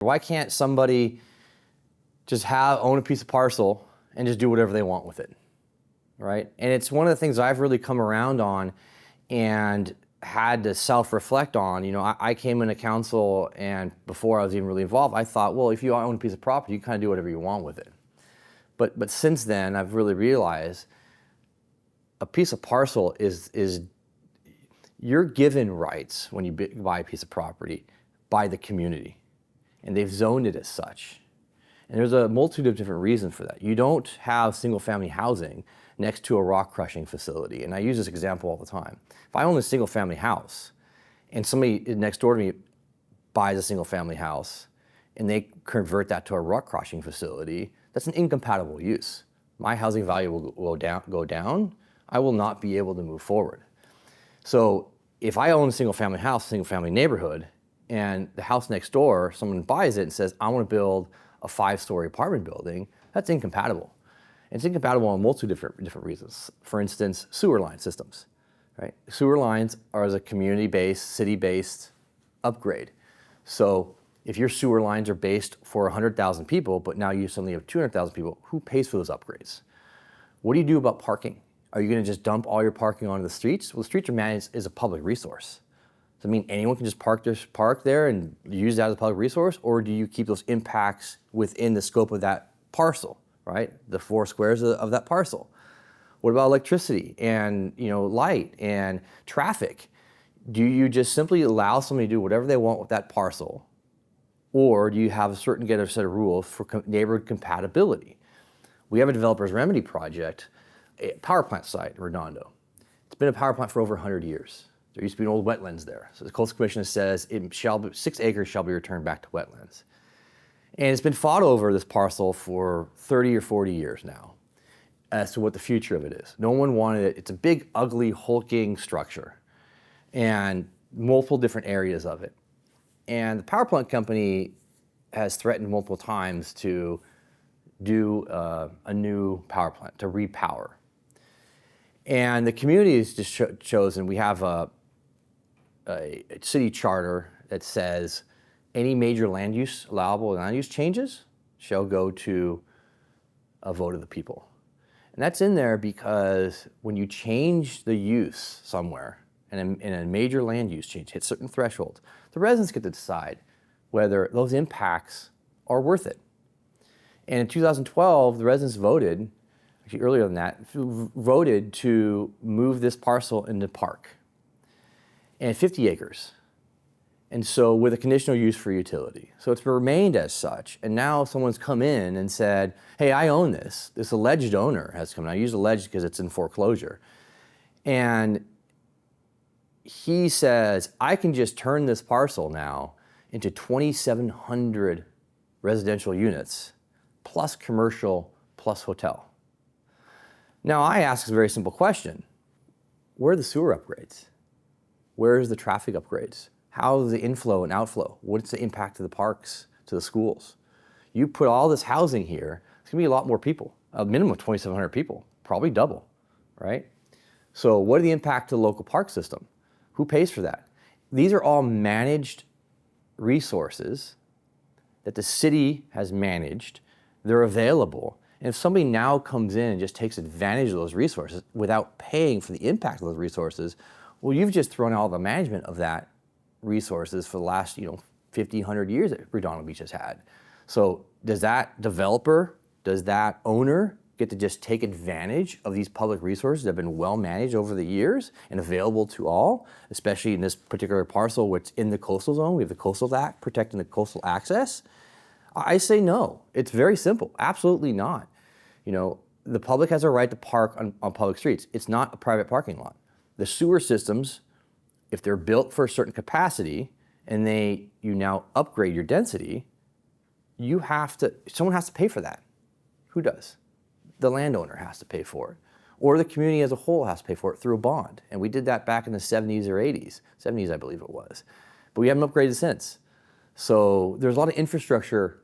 Why can't somebody just own a piece of parcel and just do whatever they want with it, right? And it's one of the things I've really come around on and had to self-reflect on. I came into council, and before I was even really involved, I thought, well, if you own a piece of property, you kind of do whatever you want with it. But since then, I've really realized a piece of parcel is you're given rights when you buy a piece of property by the community, and they've zoned it as such. And there's a multitude of different reasons for that. You don't have single-family housing next to a rock crushing facility. And I use this example all the time. If I own a single-family house and somebody next door to me buys a single-family house and they convert that to a rock crushing facility, that's an incompatible use. My housing value will go down. I will not be able to move forward. So if I own a single-family house, single-family neighborhood, and the house next door, someone buys it and says, I want to build a 5-story apartment building, that's incompatible. And it's incompatible on multiple different reasons. For instance, sewer line systems, right? Sewer lines are as a community-based, city-based upgrade. So if your sewer lines are based for 100,000 people, but now you suddenly have 200,000 people, who pays for those upgrades? What do you do about parking? Are you going to just dump all your parking onto the streets? Well, the streets are managed as a public resource. Does that mean anyone can just park there and use that as a public resource? Or do you keep those impacts within the scope of that parcel, right? The 4 squares of that parcel. What about electricity and light and traffic? Do you just simply allow somebody to do whatever they want with that parcel? Or do you have a certain set of rules for neighborhood compatibility? We have a developer's remedy project, a power plant site in Redondo. It's been a power plant for over 100 years. There used to be an old wetlands there. So the Coastal Commission says 6 acres shall be returned back to wetlands. And it's been fought over, this parcel, for 30 or 40 years now as to what the future of it is. No one wanted it. It's a big, ugly, hulking structure and multiple different areas of it. And the power plant company has threatened multiple times to do a new power plant, to repower. And the community has just chosen, we have a city charter that says any major allowable land use changes shall go to a vote of the people. And that's in there because when you change the use somewhere, and a major land use change hits certain thresholds, the residents get to decide whether those impacts are worth it. And in 2012, the residents voted, actually earlier than that, voted to move this parcel into park, and 50 acres. And so with a conditional use for utility. So it's remained as such. And now someone's come in and said, hey, I own this. This alleged owner has come in. I use alleged because it's in foreclosure. And he says, I can just turn this parcel now into 2,700 residential units, plus commercial, plus hotel. Now I ask a very simple question. Where are the sewer upgrades? Where's the traffic upgrades? How's the inflow and outflow? What's the impact to the parks, to the schools? You put all this housing here, it's gonna be a lot more people, a minimum of 2,700 people, probably double, right? So what are the impact to the local park system? Who pays for that? These are all managed resources that the city has managed. They're available. And if somebody now comes in and just takes advantage of those resources without paying for the impact of those resources, well, you've just thrown out all the management of that resources for the last 50, 100 years that Redondo Beach has had. So does that developer, does that owner get to just take advantage of these public resources that have been well managed over the years and available to all, especially in this particular parcel which in the coastal zone? We have the Coastal Act protecting the coastal access. I say no. It's very simple. Absolutely not. The public has a right to park on public streets. It's not a private parking lot. The sewer systems, if they're built for a certain capacity and you now upgrade your density, someone has to pay for that. Who does? The landowner has to pay for it. Or the community as a whole has to pay for it through a bond. And we did that back in the 70s or 80s. 70s, I believe it was. But we haven't upgraded since. So there's a lot of infrastructure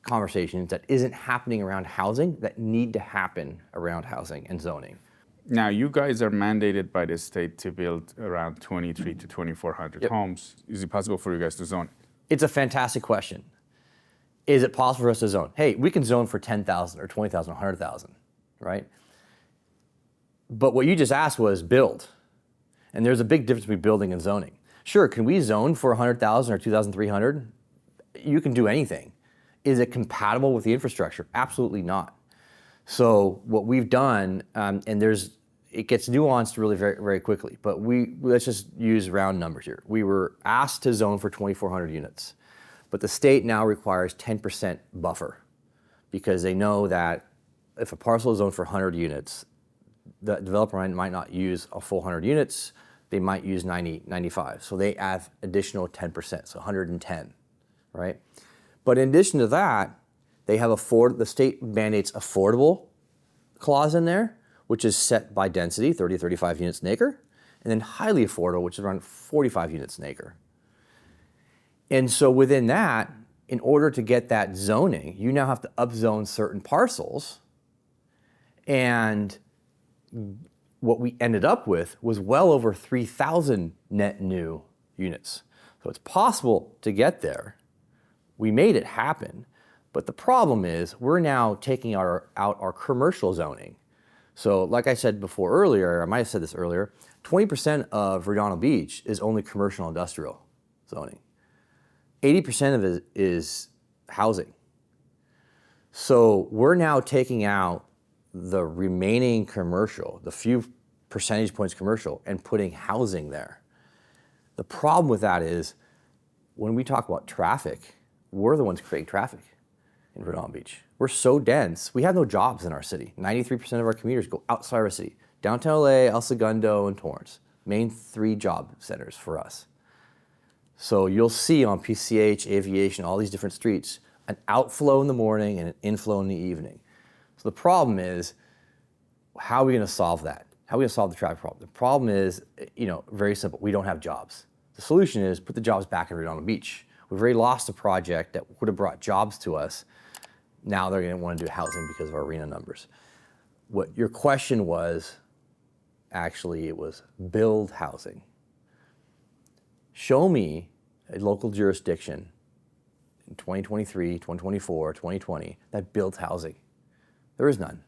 conversations that isn't happening around housing that need to happen around housing and zoning. Now, you guys are mandated by the state to build around 2,300 to 2,400 homes. Is it possible for you guys to zone it? It's a fantastic question. Is it possible for us to zone? Hey, we can zone for 10,000 or 20,000 or 100,000, right? But what you just asked was build. And there's a big difference between building and zoning. Sure, can we zone for 100,000 or 2,300? You can do anything. Is it compatible with the infrastructure? Absolutely not. So what we've done, and it gets nuanced really very, very quickly, but let's just use round numbers here. We were asked to zone for 2,400 units, but the state now requires 10% buffer because they know that if a parcel is zoned for 100 units, the developer might not use a full 100 units, they might use 90, 95. So they add additional 10%, so 110, right? But in addition to that, they have the state mandates affordable clause in there, which is set by density, 30 to 35 units an acre, and then highly affordable, which is around 45 units an acre. And so within that, in order to get that zoning, you now have to upzone certain parcels. And what we ended up with was well over 3,000 net new units. So it's possible to get there. We made it happen. But the problem is we're now taking out our commercial zoning. So like I said before earlier, I might have said this earlier, 20% of Redondo Beach is only commercial industrial zoning. 80% of it is housing. So we're now taking out the remaining commercial, the few percentage points commercial, and putting housing there. The problem with that is when we talk about traffic, we're the ones creating traffic in Redondo Beach. We're so dense, we have no jobs in our city. 93% of our commuters go outside our city. Downtown LA, El Segundo, and Torrance. Main 3 job centers for us. So you'll see on PCH, Aviation, all these different streets, an outflow in the morning and an inflow in the evening. So the problem is, how are we gonna solve that? How are we gonna solve the traffic problem? The problem is, very simple, we don't have jobs. The solution is put the jobs back in Redondo Beach. We've already lost a project that would have brought jobs to us. Now they're gonna wanna do housing because of our arena numbers. What your question was, actually, it was build housing. Show me a local jurisdiction in 2023, 2024, 2020 that builds housing. There is none.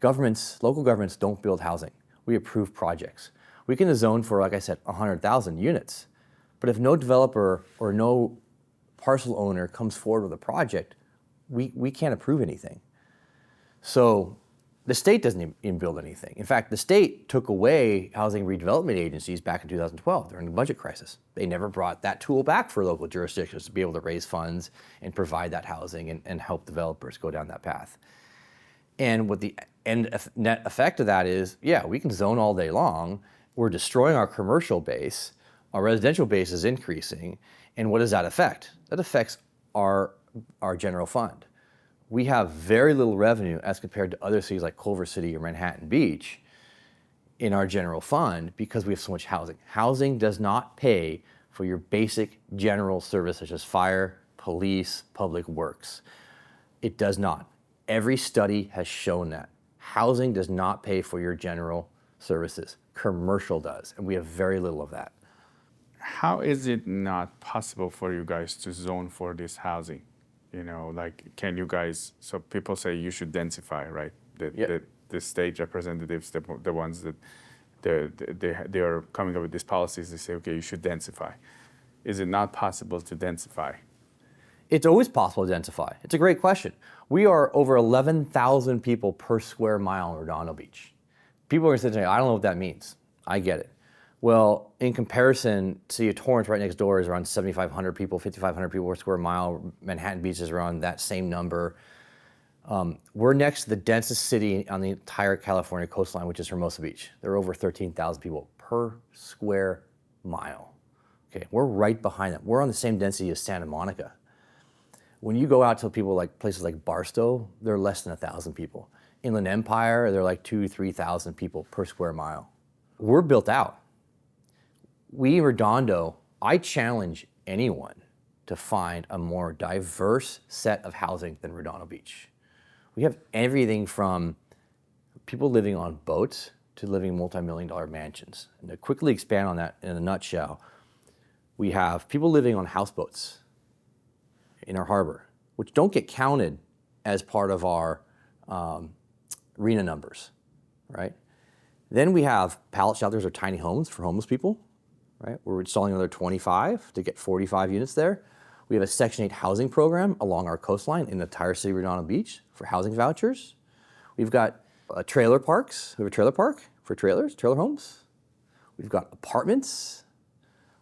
Local governments don't build housing. We approve projects. We can zone for, like I said, 100,000 units. But if no developer or no parcel owner comes forward with a project, we can't approve anything. So the state doesn't even build anything. In fact, the state took away housing redevelopment agencies back in 2012 during the budget crisis. They never brought that tool back for local jurisdictions to be able to raise funds and provide that housing and help developers go down that path. And what the net effect of that is, we can zone all day long. We're destroying our commercial base. Our residential base is increasing. And what does that affect? That affects our general fund. We have very little revenue as compared to other cities like Culver City or Manhattan Beach in our general fund because we have so much housing. Housing does not pay for your basic general service such as fire, police, public works. It does not. Every study has shown that. Housing does not pay for your general services. Commercial does, and we have very little of that. How is it not possible for you guys to zone for this housing? Can you guys, so people say you should densify, right? The state representatives, the ones that they are coming up with these policies, they say, okay, you should densify. Is it not possible to densify? It's always possible to densify. It's a great question. We are over 11,000 people per square mile in Redondo Beach. People are going to say to me, I don't know what that means. I get it. Well, in comparison, City of Torrance right next door is around 7,500 people, 5,500 people per square mile. Manhattan Beach is around that same number. We're next to the densest city on the entire California coastline, which is Hermosa Beach. There are over 13,000 people per square mile. Okay, we're right behind them. We're on the same density as Santa Monica. When you go out to places like Barstow, they're less than 1,000 people. Inland Empire, they're like 2,000 to 3,000 people per square mile. We're built out. We in Redondo, I challenge anyone to find a more diverse set of housing than Redondo Beach. We have everything from people living on boats to living in multi-million-dollar mansions. And to quickly expand on that in a nutshell, we have people living on houseboats in our harbor. which don't get counted as part of our RENA numbers, right? Then we have pallet shelters or tiny homes for homeless people, right? We're installing another 25 to get 45 units there. We have a Section 8 housing program along our coastline in the entire city of Redondo Beach for housing vouchers. We've got trailer parks. We have a trailer park for trailers, trailer homes. We've got apartments.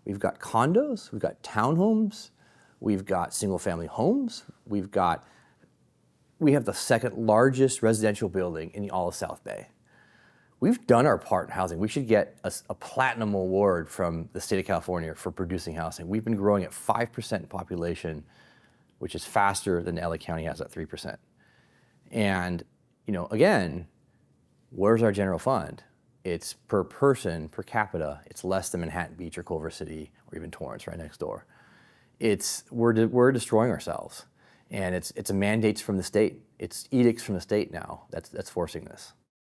We've got condos. We've got townhomes. We've got single-family homes. We have the second largest residential building in all of South Bay. We've done our part in housing. We should get a platinum award from the state of California for producing housing. We've been growing at 5% in population, which is faster than LA County has at 3%. And, again, where's our general fund? It's per person, per capita. It's less than Manhattan Beach or Culver City or even Torrance right next door. We're destroying ourselves. And it's a mandates from the state. It's edicts from the state now that's forcing this.